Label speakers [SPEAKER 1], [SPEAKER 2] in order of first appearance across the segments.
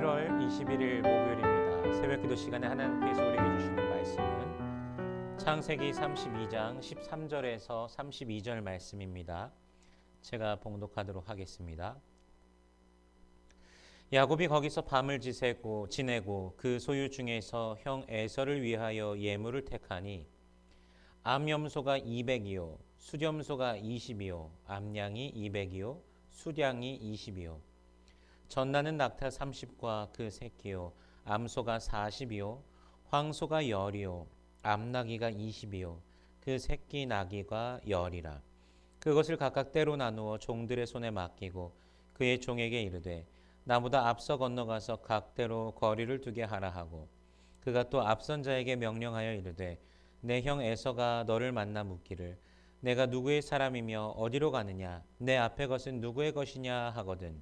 [SPEAKER 1] 11월 21일 목요일입니다. 새벽기도 시간에 하나님께서 우리에게 주시는 말씀은 창세기 32장 13절에서 32절 말씀입니다. 제가 봉독하도록 하겠습니다. 야곱이 거기서 밤을 지내고 그 소유 중에서 형 에서를 위하여 예물을 택하니 암염소가 200이요 수렴소가 20이요 암양이 200이요 수량이 20이요 전나는 낙타 30과 그 새끼요 암소가 40이요 황소가 10이요 암나귀가 20이요 그 새끼 나귀가 10이라. 그것을 각각 때로 나누어 종들의 손에 맡기고 그의 종에게 이르되 나보다 앞서 건너가서 각대로 거리를 두게 하라 하고, 그가 또 앞선 자에게 명령하여 이르되 내 형 에서가 너를 만나 묻기를 내가 누구의 사람이며 어디로 가느냐 내 앞에 것은 누구의 것이냐 하거든.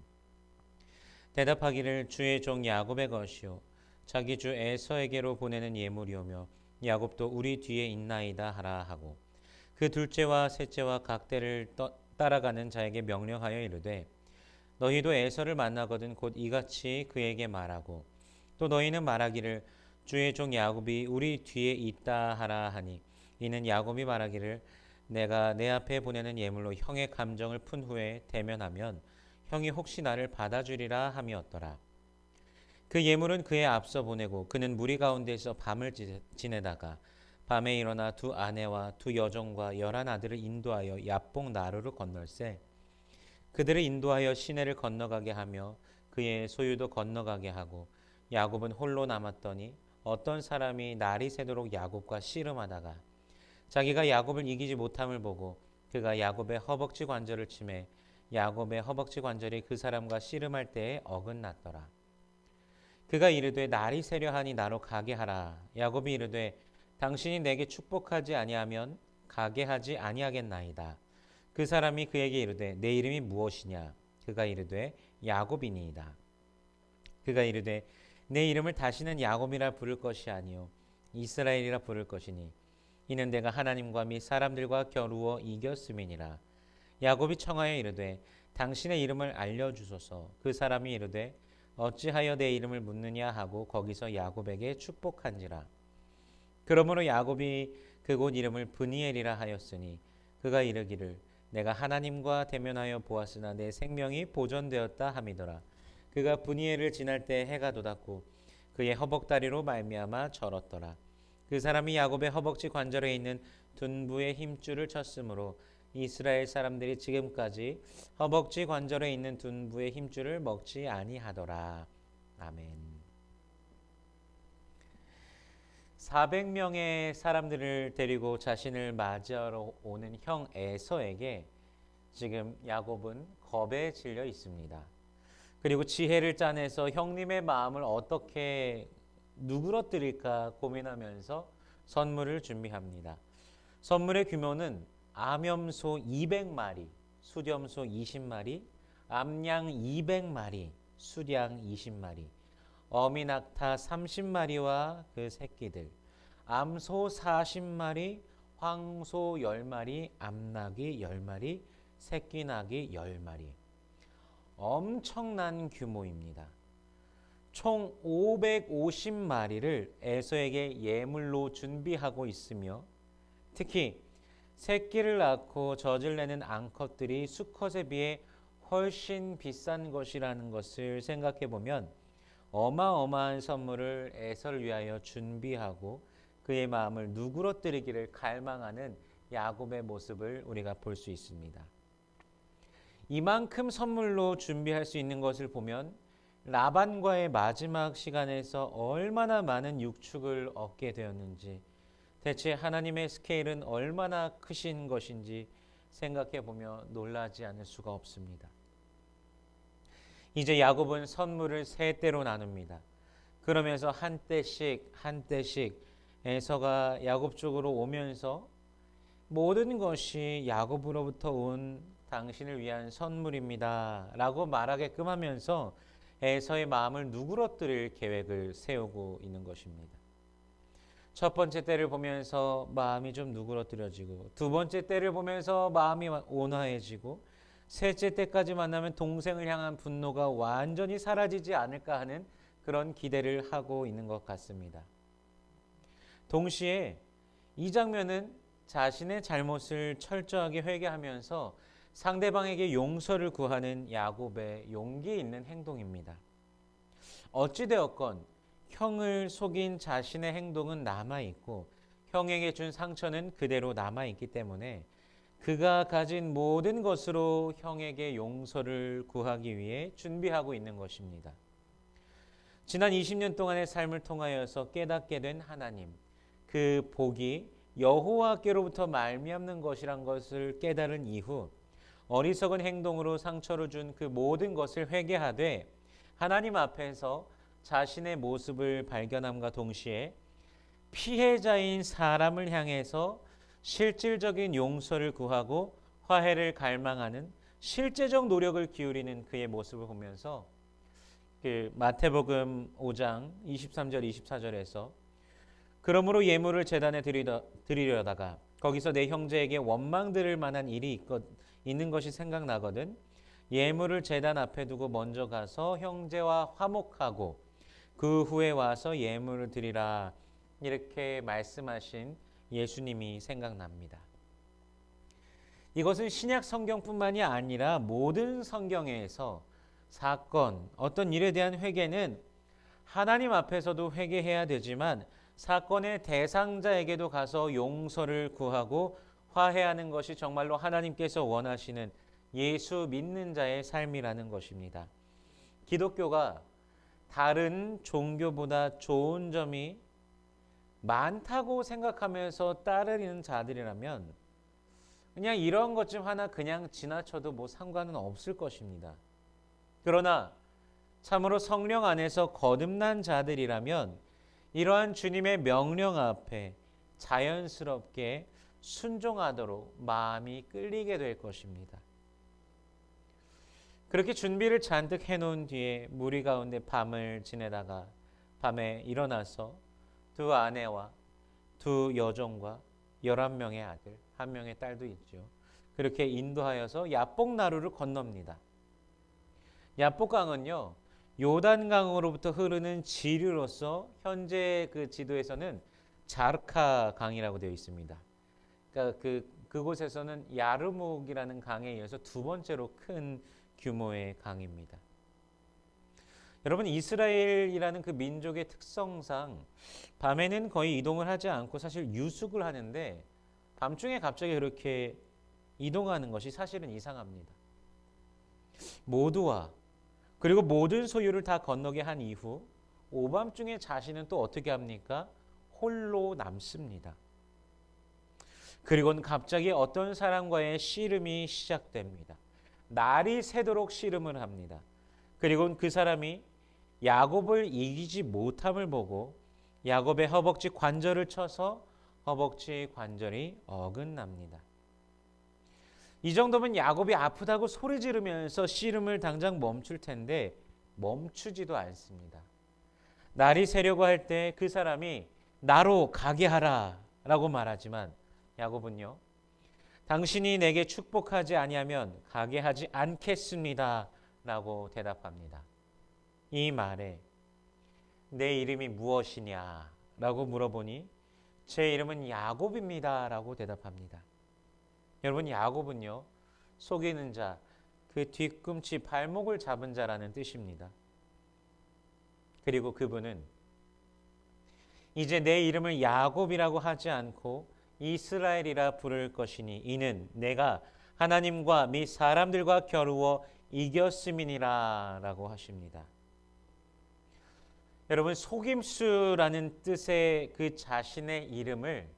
[SPEAKER 1] 대답하기를 주의 종 야곱의 것이요 자기 주 에서에게로 보내는 예물이오며 야곱도 우리 뒤에 있나이다 하라 하고, 그 둘째와 셋째와 각대를 따라가는 자에게 명령하여 이르되 너희도 에서를 만나거든 곧 이같이 그에게 말하고, 또 너희는 말하기를 주의 종 야곱이 우리 뒤에 있다 하라 하니, 이는 야곱이 말하기를 내가 내 앞에 보내는 예물로 형의 감정을 푼 후에 대면하면 형이 혹시 나를 받아주리라 함이었더라. 그 예물은 그의 앞서 보내고 그는 무리 가운데서 밤을 지내다가 밤에 일어나 두 아내와 두 여종과 11 아들을 인도하여 야복 나루를 건널세 그들을 인도하여 시내를 건너가게 하며 그의 소유도 건너가게 하고, 야곱은 홀로 남았더니 어떤 사람이 날이 새도록 야곱과 씨름하다가 자기가 야곱을 이기지 못함을 보고 그가 야곱의 허벅지 관절을 치매 야곱의 허벅지 관절이 그 사람과 씨름할 때에 어긋났더라. 그가 이르되 날이 새려하니 나로 가게 하라. 야곱이 이르되 당신이 내게 축복하지 아니하면 가게 하지 아니하겠나이다. 그 사람이 그에게 이르되 내 이름이 무엇이냐? 그가 이르되 야곱이니이다. 그가 이르되 내 이름을 다시는 야곱이라 부를 것이 아니요 이스라엘이라 부를 것이니 이는 내가 하나님과 및 사람들과 겨루어 이겼음이니라. 야곱이 청하여 이르되 당신의 이름을 알려주소서. 그 사람이 이르되 어찌하여 내 이름을 묻느냐 하고 거기서 야곱에게 축복한지라. 그러므로 야곱이 그곳 이름을 브니엘이라 하였으니 그가 이르기를 내가 하나님과 대면하여 보았으나 내 생명이 보존되었다 함이더라. 그가 브니엘을 지날 때 해가 돋았고 그의 허벅다리로 말미암아 절었더라. 그 사람이 야곱의 허벅지 관절에 있는 둔부의 힘줄을 쳤으므로 이스라엘 사람들이 지금까지 허벅지 관절에 있는 둔부의 힘줄을 먹지 아니하더라. 아멘. 400명의 사람들을 데리고 자신을 맞이하러 오는 형 에서에게 지금 야곱은 겁에 질려 있습니다. 그리고 지혜를 짜내서 형님의 마음을 어떻게 누그러뜨릴까 고민하면서 선물을 준비합니다. 선물의 규모는 암염소 200마리, 수렴소 20마리, 암양 200마리, 수량 20마리, 어미낙타 30마리와 그 새끼들, 암소 40마리, 황소 10마리, 암나귀 10마리, 새끼나귀 10마리. 엄청난 규모입니다. 총 550마리를 에서에게 예물로 준비하고 있으며, 특히 새끼를 낳고 젖을 내는 암컷들이 수컷에 비해 훨씬 비싼 것이라는 것을 생각해 보면 어마어마한 선물을 에서를 위하여 준비하고 그의 마음을 누그러뜨리기를 갈망하는 야곱의 모습을 우리가 볼 수 있습니다. 이만큼 선물로 준비할 수 있는 것을 보면 라반과의 마지막 시간에서 얼마나 많은 육축을 얻게 되었는지, 대체 하나님의 스케일은 얼마나 크신 것인지 생각해 보며 놀라지 않을 수가 없습니다. 이제 야곱은 선물을 세 대로 나눕니다. 그러면서 한 떼씩 에서가 야곱 쪽으로 오면서 모든 것이 야곱으로부터 온 당신을 위한 선물입니다 라고 말하게끔 하면서 에서의 마음을 누그러뜨릴 계획을 세우고 있는 것입니다. 첫 번째 때를 보면서 마음이 좀 누그러뜨려지고, 두 번째 때를 보면서 마음이 온화해지고, 셋째 때까지 만나면 동생을 향한 분노가 완전히 사라지지 않을까 하는 그런 기대를 하고 있는 것 같습니다. 동시에 이 장면은 자신의 잘못을 철저하게 회개하면서 상대방에게 용서를 구하는 야곱의 용기 있는 행동입니다. 어찌되었건 형을 속인 자신의 행동은 남아있고 형에게 준 상처는 그대로 남아있기 때문에 그가 가진 모든 것으로 형에게 용서를 구하기 위해 준비하고 있는 것입니다. 지난 20년 동안의 삶을 통하여서 깨닫게 된 하나님, 그 복이 여호와께로부터 말미암는 것이란 것을 깨달은 이후 어리석은 행동으로 상처를 준 그 모든 것을 회개하되 하나님 앞에서 자신의 모습을 발견함과 동시에 피해자인 사람을 향해서 실질적인 용서를 구하고 화해를 갈망하는 실제적 노력을 기울이는 그의 모습을 보면서 그 마태복음 5장 23절 24절에서 그러므로 예물을 제단에 드리려다가 거기서 내 형제에게 원망 들을 만한 일이 있는 것이 생각나거든 예물을 제단 앞에 두고 먼저 가서 형제와 화목하고 그 후에 와서 예물을 드리라 이렇게 말씀하신 예수님이 생각납니다. 이것은 신약 성경뿐만이 아니라 모든 성경에서 사건, 어떤 일에 대한 회개는 하나님 앞에서도 회개해야 되지만 사건의 대상자에게도 가서 용서를 구하고 화해하는 것이 정말로 하나님께서 원하시는 예수 믿는 자의 삶이라는 것입니다. 기독교가 다른 종교보다 좋은 점이 많다고 생각하면서 따르는 자들이라면 그냥 이런 것 좀 하나 그냥 지나쳐도 뭐 상관은 없을 것입니다. 그러나 참으로 성령 안에서 거듭난 자들이라면 이러한 주님의 명령 앞에 자연스럽게 순종하도록 마음이 끌리게 될 것입니다. 그렇게 준비를 잔뜩 해놓은 뒤에 무리 가운데 밤을 지내다가 밤에 일어나서 두 아내와 두 여종과 11명의 아들, 한 명의 딸도 있죠. 그렇게 인도하여서 야복나루를 건넙니다. 야복강은요, 요단강으로부터 흐르는 지류로서 현재 그 지도에서는 자르카 강이라고 되어 있습니다. 그러니까 그곳에서는 야르묵이라는 강에 이어서 두 번째로 큰 규모의 강입니다. 여러분, 이스라엘이라는 그 민족의 특성상 밤에는 거의 이동을 하지 않고 사실 유숙을 하는데 밤중에 갑자기 그렇게 이동하는 것이 사실은 이상합니다. 모두와 그리고 모든 소유를 다 건너게 한 이후 오밤중에 자신은 또 어떻게 합니까? 홀로 남습니다. 그리고는 갑자기 어떤 사람과의 씨름이 시작됩니다. 날이 새도록 씨름을 합니다. 그리고 그 사람이 야곱을 이기지 못함을 보고 야곱의 허벅지 관절을 쳐서 허벅지 관절이 어긋납니다. 이 정도면 야곱이 아프다고 소리 지르면서 씨름을 당장 멈출 텐데 멈추지도 않습니다. 날이 새려고 할 때 그 사람이 나로 가게 하라 라고 말하지만 야곱은요, 당신이 내게 축복하지 아니하면 가게 하지 않겠습니다 라고 대답합니다. 이 말에 내 이름이 무엇이냐 라고 물어보니 제 이름은 야곱입니다 라고 대답합니다. 여러분, 야곱은요, 속이는 자, 그 뒤꿈치 발목을 잡은 자라는 뜻입니다. 그리고 그분은 이제 내 이름을 야곱이라고 하지 않고 이스라엘이라 부를 것이니 이는 내가 하나님과 및 사람들과 겨루어 이겼음이니라 라고 하십니다. 여러분, 속임수라는 뜻의 그 자신의 이름을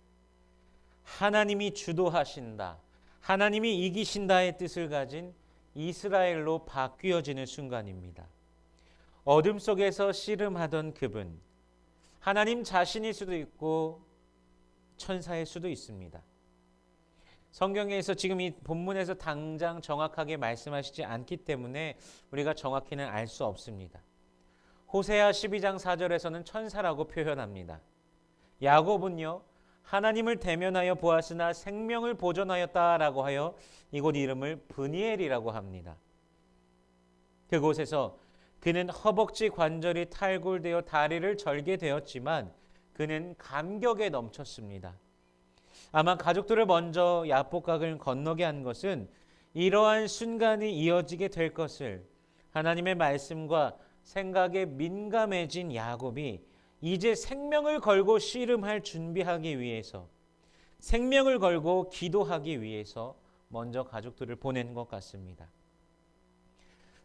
[SPEAKER 1] 하나님이 주도하신다, 하나님이 이기신다의 뜻을 가진 이스라엘로 바뀌어지는 순간입니다. 어둠 속에서 씨름하던 그분, 하나님 자신일 수도 있고 천사일 수도 있습니다. 성경에서 지금 이 본문에서 당장 정확하게 말씀하시지 않기 때문에 우리가 정확히는 알 수 없습니다. 호세아 12장 4절에서는 천사라고 표현합니다. 야곱은요, 하나님을 대면하여 보았으나 생명을 보존하였다라고 하여 이곳 이름을 브니엘이라고 합니다. 그곳에서 그는 허벅지 관절이 탈골되어 다리를 절게 되었지만 그는 감격에 넘쳤습니다. 아마 가족들을 먼저 야복강을 건너게 한 것은 이러한 순간이 이어지게 될 것을 하나님의 말씀과 생각에 민감해진 야곱이 이제 생명을 걸고 씨름할 준비하기 위해서, 생명을 걸고 기도하기 위해서 먼저 가족들을 보낸 것 같습니다.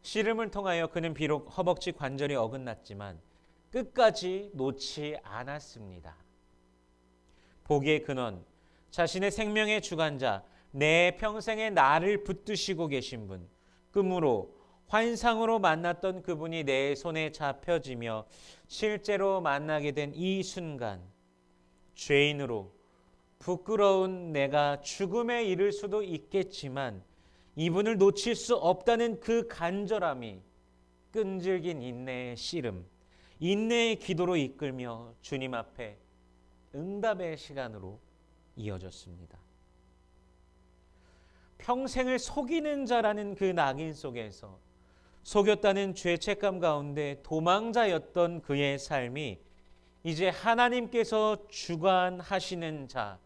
[SPEAKER 1] 씨름을 통하여 그는 비록 허벅지 관절이 어긋났지만 끝까지 놓지 않았습니다. 복의 근원, 자신의 생명의 주관자, 내 평생에 나를 붙드시고 계신 분, 꿈으로 환상으로 만났던 그분이 내 손에 잡혀지며 실제로 만나게 된 이 순간, 죄인으로 부끄러운 내가 죽음에 이를 수도 있겠지만 이분을 놓칠 수 없다는 그 간절함이 끈질긴 인내의 씨름, 인내의 기도로 이끌며 주님 앞에 응답의 시간으로 이어졌습니다. 평생을 속이는 자라는 그 낙인 속에서 속였다는 죄책감 가운데 도망자였던 그의 삶이 이제 하나님께서 주관하시는 자,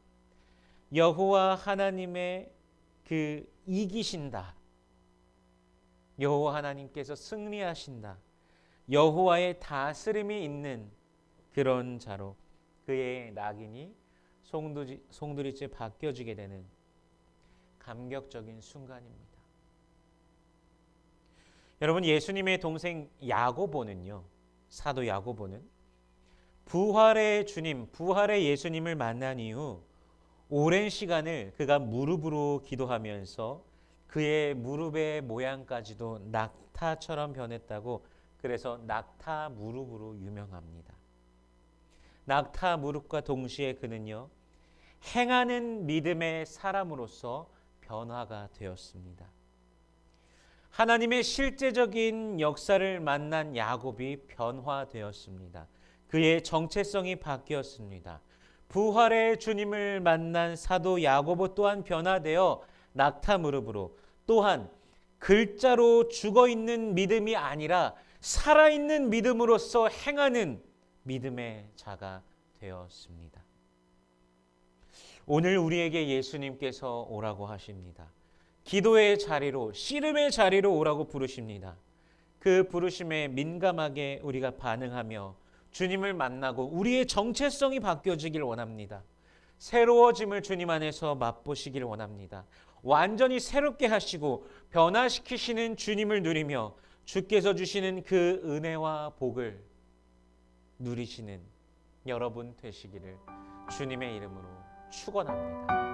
[SPEAKER 1] 여호와 하나님의 그 이기신다, 여호와 하나님께서 승리하신다, 여호와의 다스림이 있는 그런 자로 그의 낙인이 송두리째 바뀌어지게 되는 감격적인 순간입니다. 여러분, 예수님의 동생 야고보는요, 사도 야고보는 부활의 주님, 부활의 예수님을 만난 이후 오랜 시간을 그가 무릎으로 기도하면서 그의 무릎의 모양까지도 낙타처럼 변했다고, 그래서 낙타 무릎으로 유명합니다. 낙타 무릎과 동시에 그는요, 행하는 믿음의 사람으로서 변화가 되었습니다. 하나님의 실제적인 역사를 만난 야곱이 변화되었습니다. 그의 정체성이 바뀌었습니다. 부활의 주님을 만난 사도 야고보 또한 변화되어 낙타 무릎으로, 또한 글자로 죽어있는 믿음이 아니라 살아있는 믿음으로서 행하는 믿음의 자가 되었습니다. 오늘 우리에게 예수님께서 오라고 하십니다. 기도의 자리로, 씨름의 자리로 오라고 부르십니다. 그 부르심에 민감하게 우리가 반응하며 주님을 만나고 우리의 정체성이 바뀌어지길 원합니다. 새로워짐을 주님 안에서 맛보시길 원합니다. 완전히 새롭게 하시고 변화시키시는 주님을 누리며 주께서 주시는 그 은혜와 복을 누리시는 여러분 되시기를 주님의 이름으로 축원합니다.